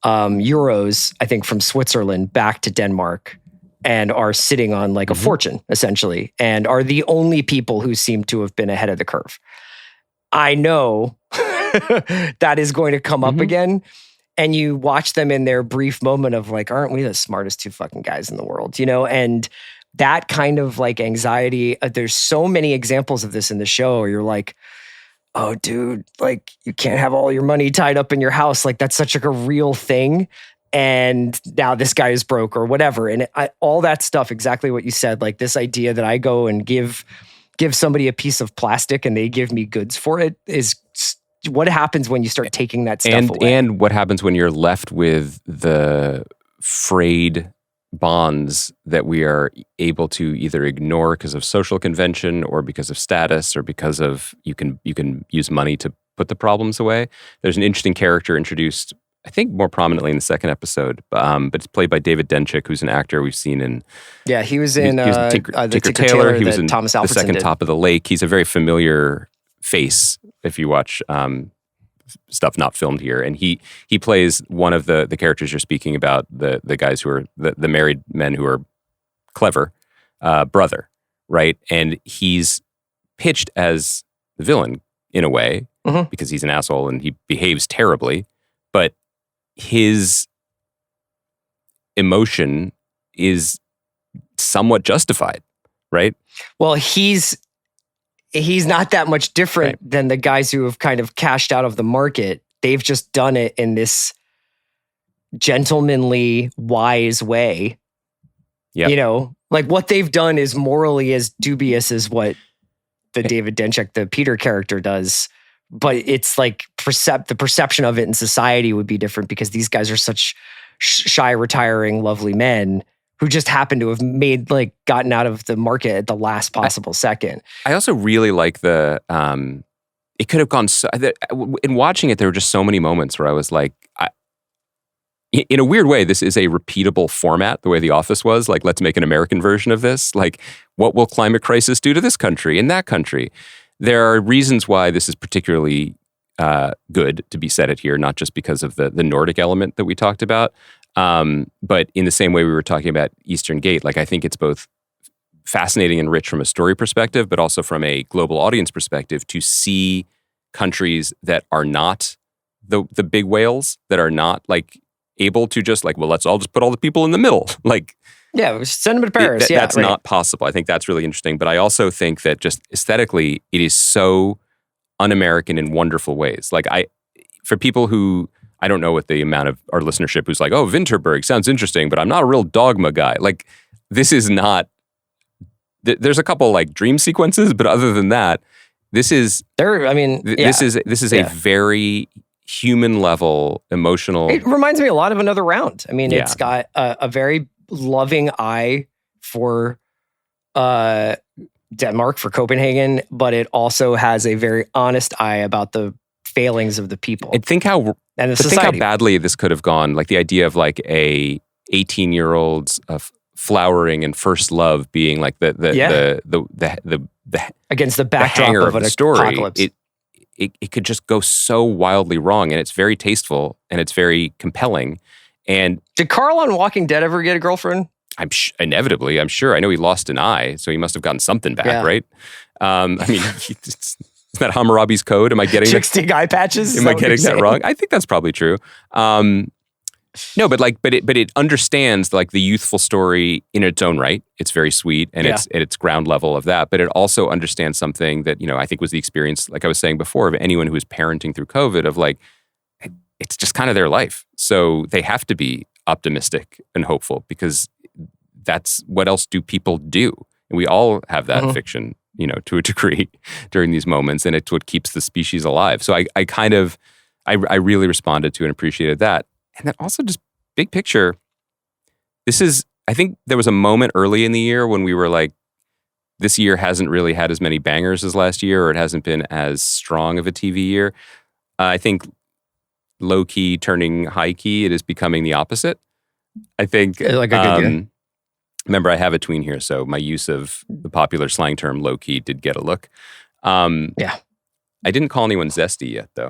euros, I think, from Switzerland back to Denmark, and are sitting on like a fortune, essentially, and are the only people who seem to have been ahead of the curve. I know that is going to come up again. And you watch them in their brief moment of like, aren't we the smartest 2 fucking guys in the world? And that kind of like anxiety, there's so many examples of this in the show where you're like, oh dude, like you can't have all your money tied up in your house. Like that's such like a real thing. And now this guy is broke or whatever. And all that stuff, exactly what you said, like this idea that I go and give give somebody a piece of plastic and they give me goods for it is what happens when you start taking that stuff away. And what happens when you're left with the frayed bonds that we are able to either ignore because of social convention or because of status or because of you can use money to put the problems away. There's an interesting character introduced, I think more prominently in the second episode, but it's played by David Denchik, who's an actor we've seen in... Yeah, he was in Tinker Tailor. He was in Thomas The Alfredson Second did. Top of the Lake. He's a very familiar face if you watch stuff not filmed here. And he plays one of the characters you're speaking about, the guys who are the married men who are clever, brother, right? And he's pitched as the villain in a way because he's an asshole and he behaves terribly, but his emotion is somewhat justified, right? Well, he's not that much different than the guys who have kind of cashed out of the market. They've just done it in this gentlemanly, wise way. Yep. You know, like what they've done is morally as dubious as what the David Denchik, the Peter character, does. But it's like the perception of it in society would be different because these guys are such shy, retiring, lovely men who just happen to have gotten out of the market at the last possible second. I also really like it could have gone in watching it, there were just so many moments where I was like, in a weird way, this is a repeatable format, the way The Office was. Like, let's make an American version of this. Like, what will climate crisis do to this country and that country? There are reasons why this is particularly good to be said it here, not just because of the Nordic element that we talked about, but in the same way we were talking about Eastern Gate. Like, I think it's both fascinating and rich from a story perspective, but also from a global audience perspective to see countries that are not the big whales, that are not like able to just like, well, let's all just put all the people in the middle. Like, yeah, send them to Paris. That's not possible. I think that's really interesting. But I also think that just aesthetically, it is so un-American in wonderful ways. Like for people who, I don't know what the amount of our listenership who's like, oh, Vinterberg sounds interesting, but I'm not a real dogma guy. Like, this is not, there's a couple like dream sequences, but other than that, this is, this is a very human level, emotional. It reminds me a lot of Another Round. I mean, it's got a very loving eye for Denmark, for Copenhagen, but it also has a very honest eye about the failings of the people. And think how badly this could have gone. Like the idea of like a 18-year-old's flowering and first love being like the against the backdrop of an apocalypse. It could just go so wildly wrong, and it's very tasteful and it's very compelling. And did Carl on Walking Dead ever get a girlfriend? Inevitably, I'm sure. I know he lost an eye, so he must have gotten something back, right? I mean, isn't that Hammurabi's code? Am I getting chicks dig eye patches? Am I getting that wrong? I think that's probably true. No, but it understands like the youthful story in its own right. It's very sweet and it's at its ground level of that. But it also understands something that, I think was the experience, like I was saying before, of anyone who is parenting through COVID, of like, it's just kind of their life. So they have to be optimistic and hopeful because that's what else do people do? And we all have that fiction, to a degree during these moments, and it's what keeps the species alive. So I really responded to and appreciated that. And then also just big picture, I think there was a moment early in the year when we were like, this year hasn't really had as many bangers as last year, or it hasn't been as strong of a TV year. I think low key turning high key, it is becoming the opposite. I think, like a good year. Remember, I have a tween here, so my use of the popular slang term low key did get a look. I didn't call anyone zesty yet, though.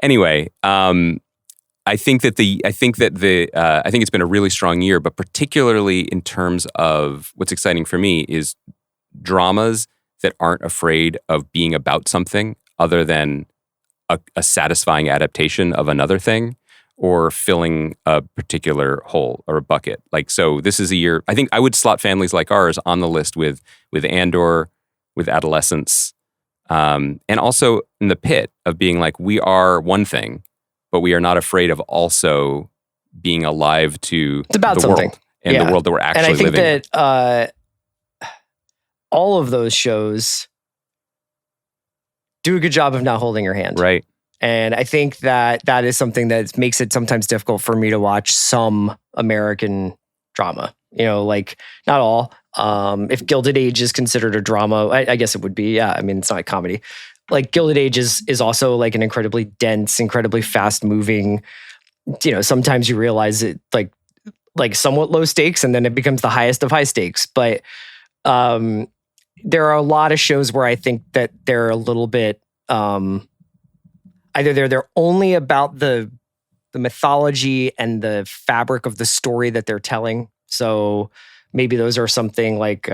Anyway, I think it's been a really strong year, but particularly in terms of what's exciting for me is dramas that aren't afraid of being about something other than a satisfying adaptation of another thing or filling a particular hole or a bucket. Like, so this is a year, I think I would slot families like ours on the list with Andor, with Adolescence, and also in the pit of being like, we are one thing, but we are not afraid of also being alive to it's about the something. world and the world that we're actually living in. And I think that all of those shows do a good job of not holding your hand. Right. And I think that is something that makes it sometimes difficult for me to watch some American drama. Like not all. If Gilded Age is considered a drama, I guess it would be. Yeah, I mean, it's not a comedy. Like Gilded Age is also like an incredibly dense, incredibly fast moving. Sometimes you realize it like somewhat low stakes, and then it becomes the highest of high stakes. But there are a lot of shows where I think that they're a little bit either they're only about the mythology and the fabric of the story that they're telling. So maybe those are something like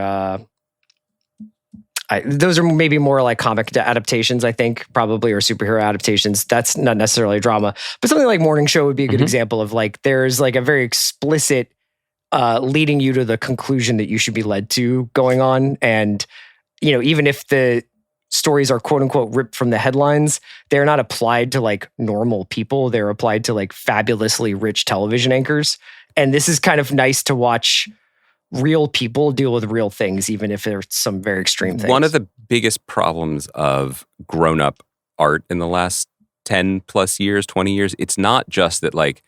those are maybe more like comic adaptations, I think, probably, or superhero adaptations. That's not necessarily a drama, but something like Morning Show would be a good example of like there's like a very explicit leading you to the conclusion that you should be led to going on, and even if the stories are quote unquote ripped from the headlines, they're not applied to like normal people. They're applied to like fabulously rich television anchors. And this is kind of nice to watch real people deal with real things, even if there's some very extreme things. One of the biggest problems of grown-up art in the last 10 plus years, 20 years, it's not just that like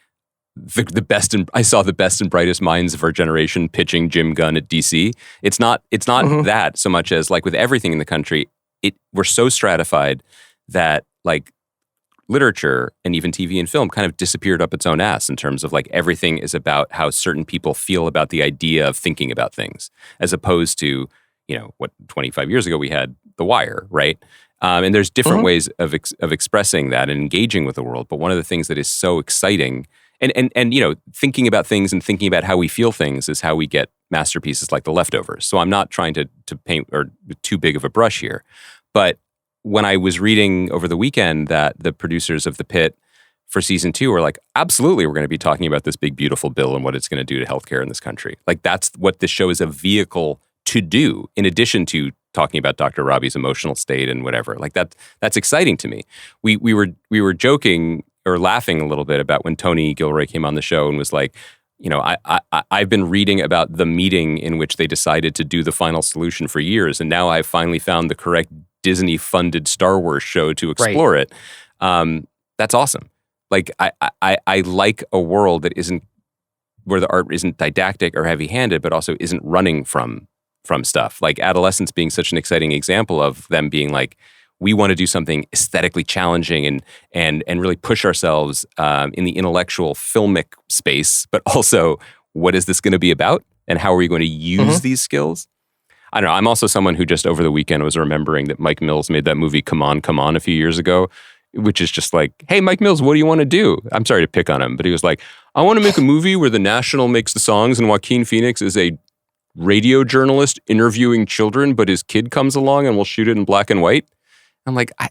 the best and I saw the best and brightest minds of our generation pitching Jim Gunn at DC. It's not that so much as like with everything in the country, we're so stratified that like literature and even TV and film kind of disappeared up its own ass in terms of like everything is about how certain people feel about the idea of thinking about things, as opposed to, what 25 years ago we had The Wire, right? And there's different ways of expressing that and engaging with the world. But one of the things that is so exciting and thinking about things and thinking about how we feel things is how we get masterpieces like The Leftovers. So I'm not trying to paint or too big of a brush here. But when I was reading over the weekend that the producers of The Pit for season 2 were like, absolutely, we're going to be talking about this big, beautiful bill and what it's going to do to healthcare in this country. Like that's what this show is a vehicle to do, in addition to talking about Dr. Robbie's emotional state and whatever. Like that's exciting to me. We were joking or laughing a little bit about when Tony Gilroy came on the show and was like, I've been reading about the meeting in which they decided to do the final solution for years, and now I've finally found the correct Disney-funded Star Wars show to explore it. That's awesome. Like I like a world that isn't where the art isn't didactic or heavy-handed, but also isn't running from stuff. Like Adolescence being such an exciting example of them being like, we want to do something aesthetically challenging and really push ourselves in the intellectual filmic space, but also what is this going to be about and how are we going to use these skills? I don't know. I'm also someone who just over the weekend was remembering that Mike Mills made that movie Come On, Come On a few years ago, which is just like, hey, Mike Mills, what do you want to do? I'm sorry to pick on him, but he was like, I want to make a movie where the National makes the songs and Joaquin Phoenix is a radio journalist interviewing children, but his kid comes along and we'll shoot it in black and white. I'm like, I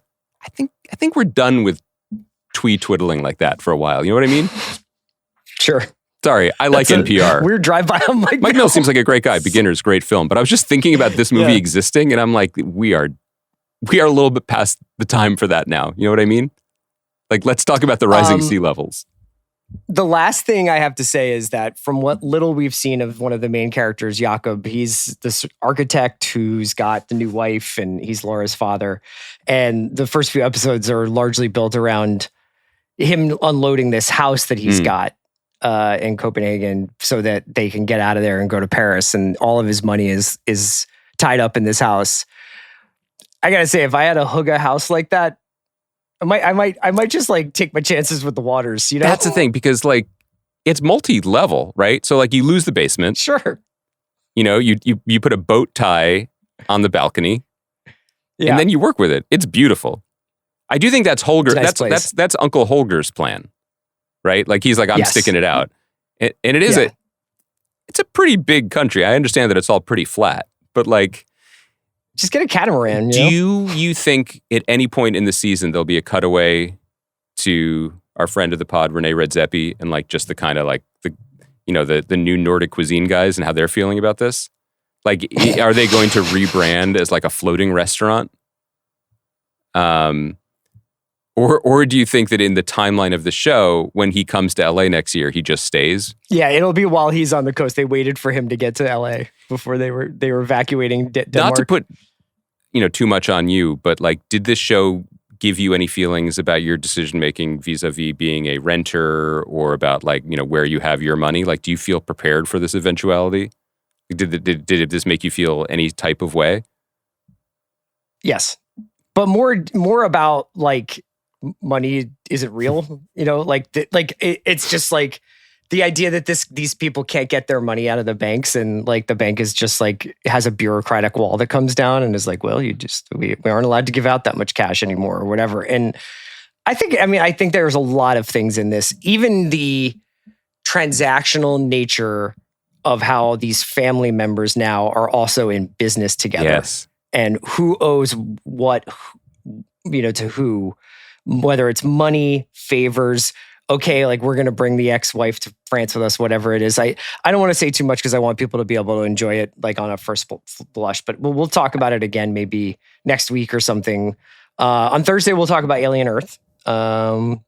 think we're done with twiddling like that for a while. You know what I mean? Sure. Sorry, I like NPR. Weird drive-by on Mike Mills. Mike Mills seems like a great guy. Beginners, great film. But I was just thinking about this movie existing, and I'm like, we are a little bit past the time for that now. You know what I mean? Like, let's talk about the rising sea levels. The last thing I have to say is that from what little we've seen of one of the main characters, Jakob, he's this architect who's got the new wife and he's Laura's father. And the first few episodes are largely built around him unloading this house that he's got in Copenhagen so that they can get out of there and go to Paris. And all of his money is tied up in this house. I gotta say, if I had a Hygge house like that, I might just like take my chances with the waters, you know? That's the thing, because like it's multi-level, right? So like you lose the basement. Sure. You know, you put a boat tie on the balcony and then you work with it. It's beautiful. I do think that's Holger. Nice that's Uncle Holger's plan, right? Like he's like, I'm sticking it out. And it is it's a pretty big country. I understand that it's all pretty flat, but like, just get a catamaran. Do you think at any point in the season there'll be a cutaway to our friend of the pod, Renee Redzepi, and like just the kind of like the new Nordic cuisine guys and how they're feeling about this? Like, are they going to rebrand as like a floating restaurant? Or Or do you think that in the timeline of the show, when he comes to LA next year, he just stays? Yeah, it'll be while he's on the coast. They waited for him to get to LA before they were evacuating Denmark. Not to put too much on you, but like, did this show give you any feelings about your decision making vis-a-vis being a renter, or about like where you have your money? Like, do you feel prepared for this eventuality? Did this make you feel any type of way? Yes, but more about like, money isn't real, it's just like the idea that these people can't get their money out of the banks, and like the bank is just like has a bureaucratic wall that comes down and is like, well, we aren't allowed to give out that much cash anymore or whatever. And I think there's a lot of things in this, even the transactional nature of how these family members now are also in business together. Yes. And who owes what, to who. Whether it's money, favors, okay, like we're going to bring the ex-wife to France with us, whatever it is. I don't want to say too much because I want people to be able to enjoy it like on a first blush, but we'll talk about it again maybe next week or something. On Thursday, we'll talk about Alien Earth. And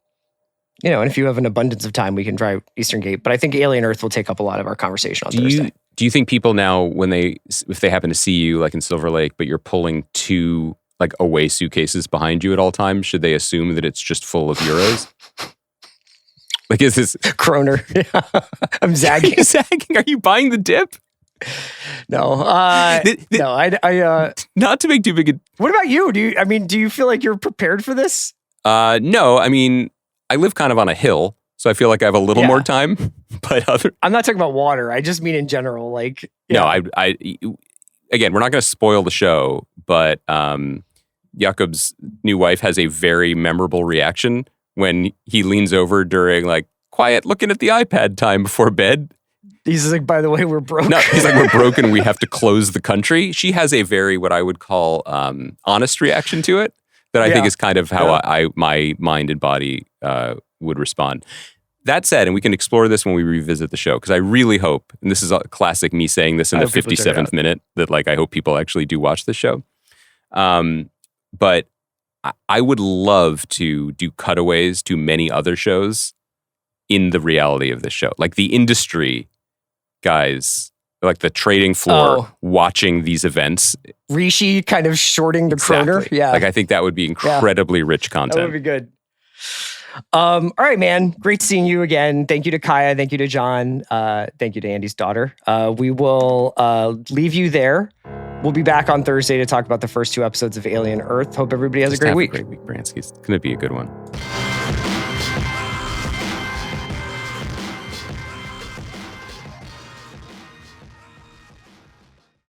if you have an abundance of time, we can try Eastern Gate, but I think Alien Earth will take up a lot of our conversation on Thursday. Do you think people now, if they happen to see you like in Silver Lake, but you're pulling two like away suitcases behind you at all times, should they assume that it's just full of euros? Like, is this Kroner? I'm zagging. Are you buying the dip? No, no. I not to make too big a. What about you? Do you feel like you're prepared for this? No. I mean, I live kind of on a hill, so I feel like I have a little more time. But I'm not talking about water. I just mean in general. Like, no, I again, we're not going to spoil the show, but Jakob's new wife has a very memorable reaction when he leans over during like quiet looking at the iPad time before bed. He's like, by the way, we're broke. No, he's like, we're broken. We have to close the country. She has a very, what I would call honest reaction to it that I think is kind of how my mind and body would respond. That said, and we can explore this when we revisit the show, because I really hope, and this is a classic me saying this in the 57th minute, that like I hope people actually do watch the show. But I would love to do cutaways to many other shows in the reality of this show. Like the industry guys, like the trading floor, watching these events. Rishi kind of shorting the Kroner. Exactly. Yeah. Like I think that would be incredibly rich content. That would be good. All right, man. Great seeing you again. Thank you to Kaya. Thank you to John. Thank you to Andy's daughter. We will leave you there. We'll be back on Thursday to talk about the first 2 episodes of Alien Earth. Hope everybody has a great week. Bransky. It's going to be a good one.